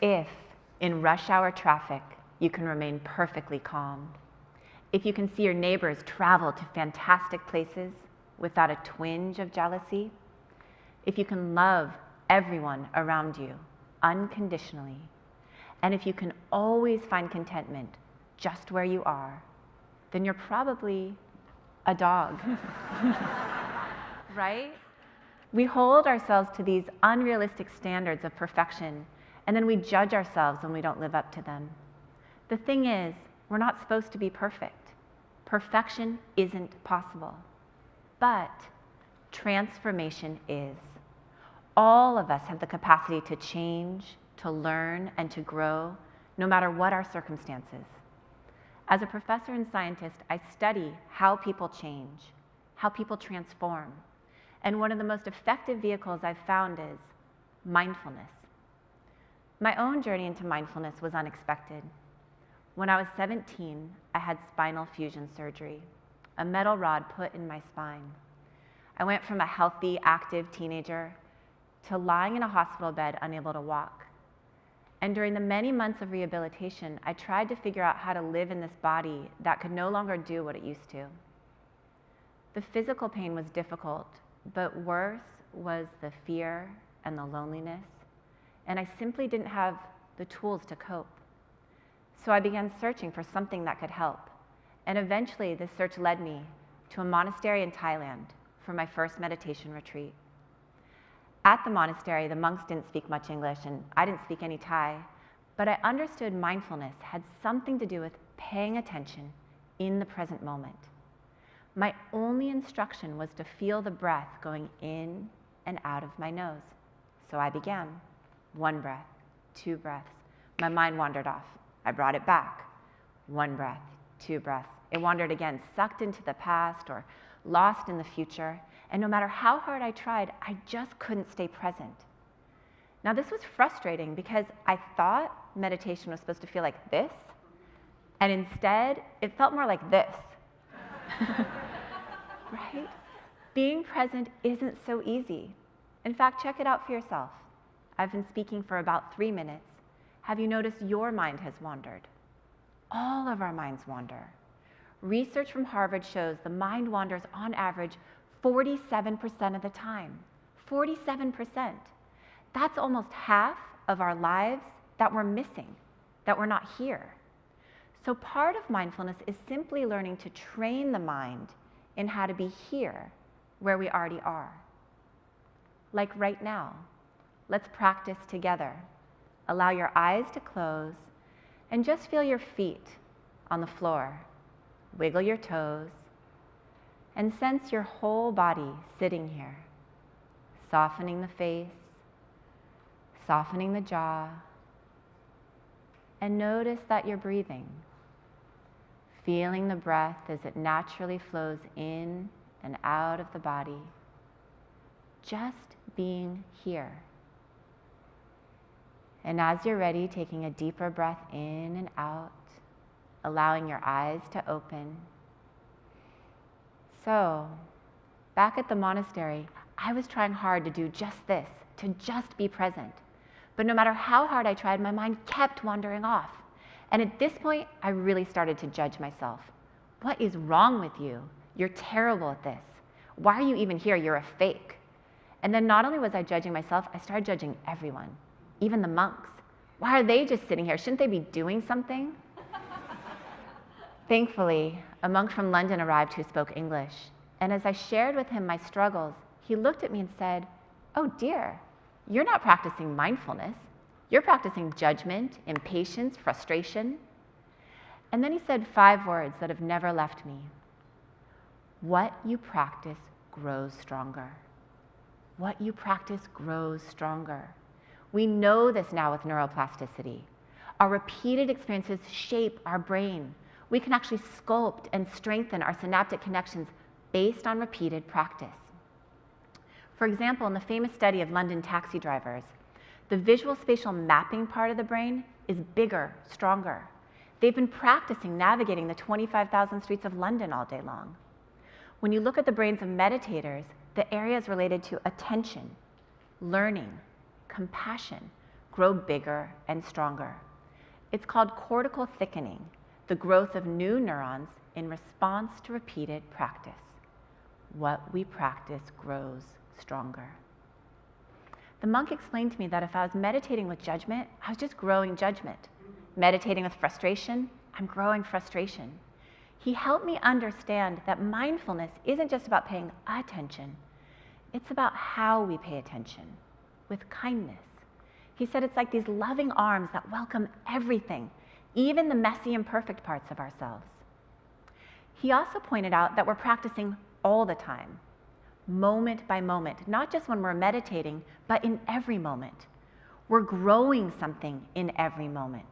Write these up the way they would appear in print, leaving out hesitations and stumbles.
If, in rush hour traffic, you can remain perfectly calm, if you can see your neighbors travel to fantastic places without a twinge of jealousy, if you can love everyone around you unconditionally, and if you can always find contentment just where you are, then you're probably a dog, right? We hold ourselves to these unrealistic standards of perfection, and then we judge ourselves when we don't live up to them. The thing is, we're not supposed to be perfect. Perfection isn't possible, but transformation is. All of us have the capacity to change, to learn, and to grow, no matter what our circumstances. As a professor and scientist, I study how people change, how people transform. And one of the most effective vehicles I've found is mindfulness. My own journey into mindfulness was unexpected. When I was 17, I had spinal fusion surgery, a metal rod put in my spine. I went from a healthy, active teenager to lying in a hospital bed, unable to walk. And during the many months of rehabilitation, I tried to figure out how to live in this body that could no longer do what it used to. The physical pain was difficult, but worse was the fear and the loneliness, and I simply didn't have the tools to cope. So I began searching for something that could help, and eventually this search led me to a monastery in Thailand for my first meditation retreat. At the monastery, the monks didn't speak much English, and I didn't speak any Thai, but I understood mindfulness had something to do with paying attention in the present moment. My only instruction was to feel the breath going in and out of my nose. So I began. 1 breath, 2 breaths. My mind wandered off. I brought it back. 1 breath, 2 breaths. It wandered again, sucked into the past or lost in the future. And no matter how hard I tried, I just couldn't stay present. Now this was frustrating because I thought meditation was supposed to feel like this, and instead it felt more like this. Right? Being present isn't so easy. In fact, check it out for yourself. I've been speaking for about 3 minutes. Have you noticed your mind has wandered? All of our minds wander. Research from Harvard shows the mind wanders on average 47% of the time. 47%. That's almost half of our lives that we're missing, that we're not here. So part of mindfulness is simply learning to train the mind in how to be here where we already are. Like right now, let's practice together. Allow your eyes to close and just feel your feet on the floor. Wiggle your toes and sense your whole body sitting here, softening the face, softening the jaw, and notice that you're breathing, feeling the breath as it naturally flows in and out of the body, just being here. And as you're ready, taking a deeper breath in and out, allowing your eyes to open. So, back at the monastery, I was trying hard to do just this, to just be present. But no matter how hard I tried, my mind kept wandering off. And at this point, I really started to judge myself. What is wrong with you? You're terrible at this. Why are you even here? You're a fake. And then not only was I judging myself, I started judging everyone, even the monks. Why are they just sitting here? Shouldn't they be doing something? Thankfully, a monk from London arrived who spoke English. And as I shared with him my struggles, he looked at me and said, "Oh dear, you're not practicing mindfulness. You're practicing judgment, impatience, frustration." And then he said 5 words that have never left me. What you practice grows stronger. What you practice grows stronger. We know this now with neuroplasticity. Our repeated experiences shape our brain. We can actually sculpt and strengthen our synaptic connections based on repeated practice. For example, in the famous study of London taxi drivers, the visual spatial mapping part of the brain is bigger, stronger. They've been practicing navigating the 25,000 streets of London all day long. When you look at the brains of meditators, the areas related to attention, learning, compassion, grow bigger and stronger. It's called cortical thickening, the growth of new neurons in response to repeated practice. What we practice grows stronger. The monk explained to me that if I was meditating with judgment, I was just growing judgment. Meditating with frustration, I'm growing frustration. He helped me understand that mindfulness isn't just about paying attention, it's about how we pay attention, with kindness. He said it's like these loving arms that welcome everything, even the messy, imperfect parts of ourselves. He also pointed out that we're practicing all the time, moment by moment, not just when we're meditating, but in every moment. We're growing something in every moment.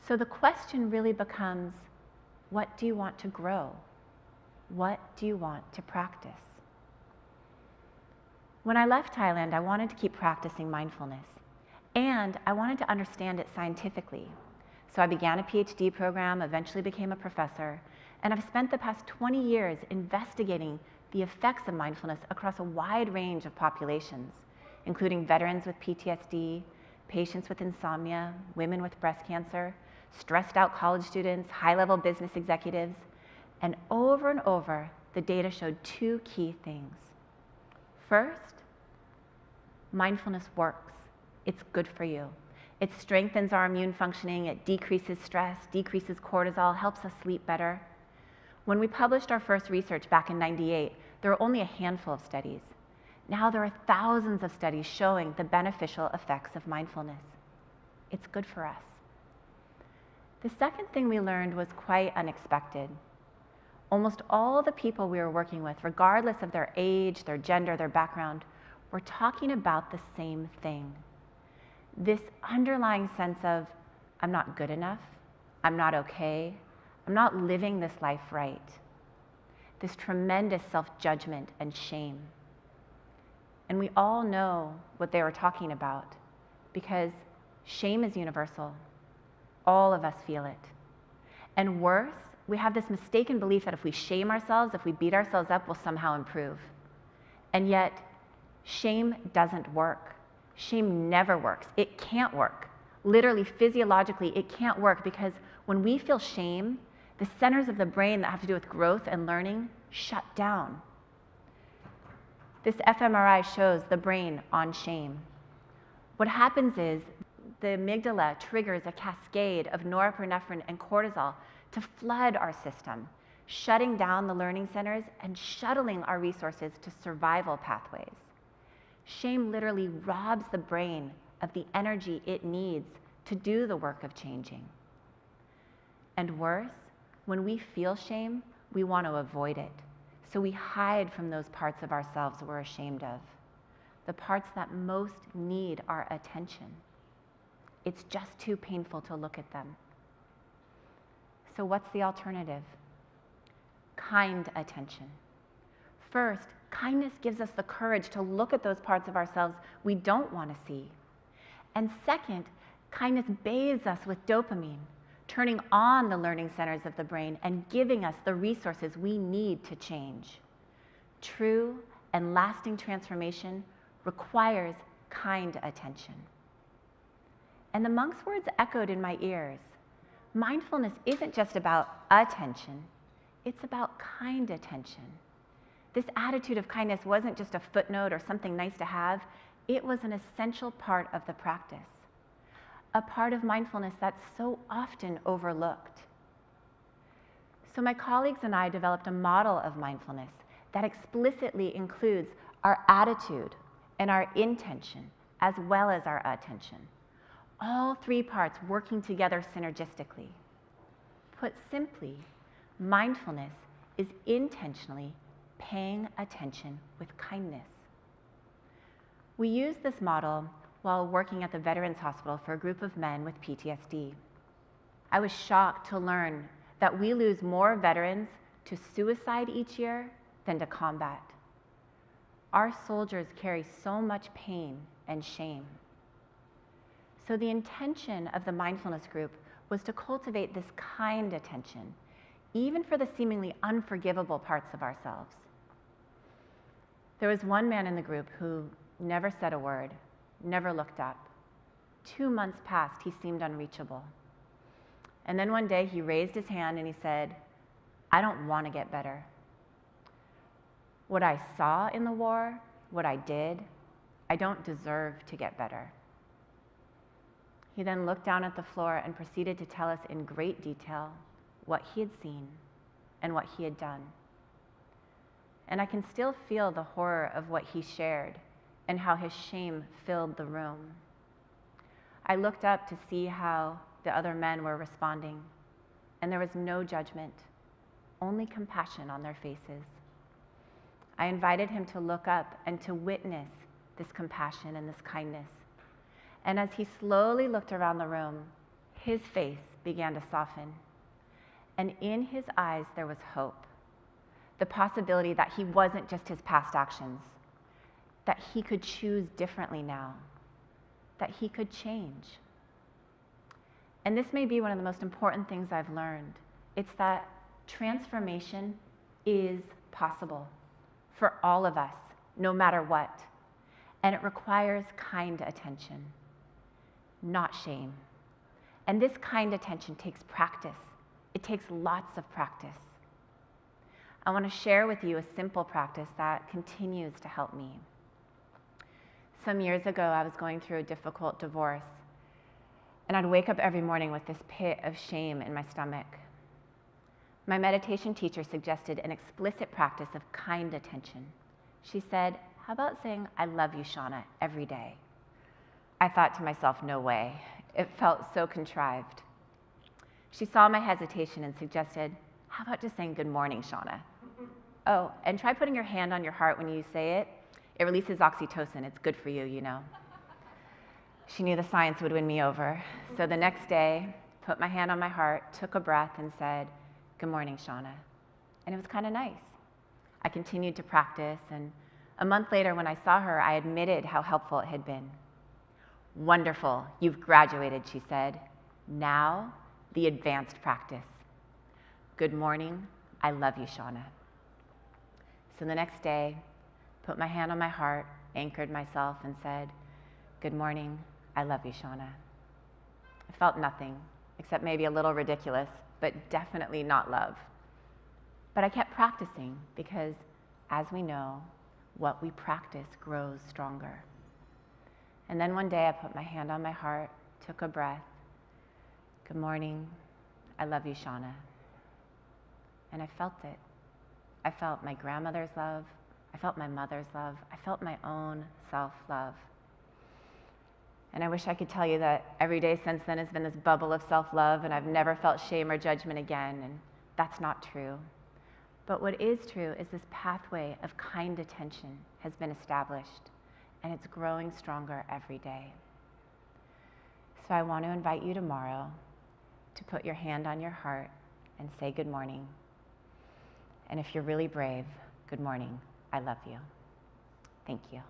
So the question really becomes, what do you want to grow? What do you want to practice? When I left Thailand, I wanted to keep practicing mindfulness, and I wanted to understand it scientifically. So I began a PhD program, eventually became a professor, and I've spent the past 20 years investigating the effects of mindfulness across a wide range of populations, including veterans with PTSD, patients with insomnia, women with breast cancer, stressed out college students, high-level business executives, and over, the data showed two key things. First, mindfulness works. It's good for you. It strengthens our immune functioning, it decreases stress, decreases cortisol, helps us sleep better. When we published our first research back in '98, there were only a handful of studies. Now there are thousands of studies showing the beneficial effects of mindfulness. It's good for us. The second thing we learned was quite unexpected. Almost all the people we were working with, regardless of their age, their gender, their background, were talking about the same thing. This underlying sense of, I'm not good enough, I'm not okay, I'm not living this life right. This tremendous self-judgment and shame. And we all know what they were talking about, because shame is universal. All of us feel it. And worse, we have this mistaken belief that if we shame ourselves, if we beat ourselves up, we'll somehow improve. And yet, shame doesn't work. Shame never works. It can't work. Literally, physiologically, it can't work, because when we feel shame, the centers of the brain that have to do with growth and learning shut down. This fMRI shows the brain on shame. What happens is the amygdala triggers a cascade of norepinephrine and cortisol to flood our system, shutting down the learning centers and shuttling our resources to survival pathways. Shame literally robs the brain of the energy it needs to do the work of changing. And worse, when we feel shame, we want to avoid it. So we hide from those parts of ourselves we're ashamed of, the parts that most need our attention. It's just too painful to look at them. So what's the alternative? Kind attention. First, kindness gives us the courage to look at those parts of ourselves we don't want to see. And second, kindness bathes us with dopamine, turning on the learning centers of the brain and giving us the resources we need to change. True and lasting transformation requires kind attention. And the monk's words echoed in my ears. Mindfulness isn't just about attention, it's about kind attention. This attitude of kindness wasn't just a footnote or something nice to have, it was an essential part of the practice. A part of mindfulness that's so often overlooked. So my colleagues and I developed a model of mindfulness that explicitly includes our attitude and our intention, as well as our attention. All three parts working together synergistically. Put simply, mindfulness is intentionally paying attention with kindness. We used this model while working at the Veterans Hospital for a group of men with PTSD. I was shocked to learn that we lose more veterans to suicide each year than to combat. Our soldiers carry so much pain and shame. So the intention of the mindfulness group was to cultivate this kind attention, even for the seemingly unforgivable parts of ourselves. There was one man in the group who never said a word, never looked up. 2 months passed, he seemed unreachable. And then one day he raised his hand and he said, I don't want to get better. What I saw in the war, what I did, I don't deserve to get better. He then looked down at the floor and proceeded to tell us in great detail what he had seen and what he had done. And I can still feel the horror of what he shared and how his shame filled the room. I looked up to see how the other men were responding, and there was no judgment, only compassion on their faces. I invited him to look up and to witness this compassion and this kindness. And as he slowly looked around the room, his face began to soften. And in his eyes, there was hope. The possibility that he wasn't just his past actions, that he could choose differently now, that he could change. And this may be one of the most important things I've learned. It's that transformation is possible for all of us, no matter what. And it requires kind attention, not shame. And this kind attention takes practice. It takes lots of practice. I want to share with you a simple practice that continues to help me. Some years ago, I was going through a difficult divorce, and I'd wake up every morning with this pit of shame in my stomach. My meditation teacher suggested an explicit practice of kind attention. She said, how about saying, I love you, Shauna, every day? I thought to myself, no way. It felt so contrived. She saw my hesitation and suggested, how about just saying, good morning, Shauna? Oh, and try putting your hand on your heart when you say it. It releases oxytocin. It's good for you, you know. She knew the science would win me over. So the next day, put my hand on my heart, took a breath, and said, good morning, Shauna. And it was kind of nice. I continued to practice, and a month later when I saw her, I admitted how helpful it had been. Wonderful, you've graduated, she said. Now, the advanced practice. Good morning, I love you, Shauna. So the next day, put my hand on my heart, anchored myself, and said, good morning, I love you, Shauna. I felt nothing, except maybe a little ridiculous, but definitely not love. But I kept practicing because, as we know, what we practice grows stronger. And then one day I put my hand on my heart, took a breath. Good morning, I love you, Shauna. And I felt it. I felt my grandmother's love. I felt my mother's love. I felt my own self-love. And I wish I could tell you that every day since then has been this bubble of self-love and I've never felt shame or judgment again, and that's not true. But what is true is this pathway of kind attention has been established, and it's growing stronger every day. So I want to invite you tomorrow to put your hand on your heart and say good morning. And if you're really brave, good morning, I love you. Thank you.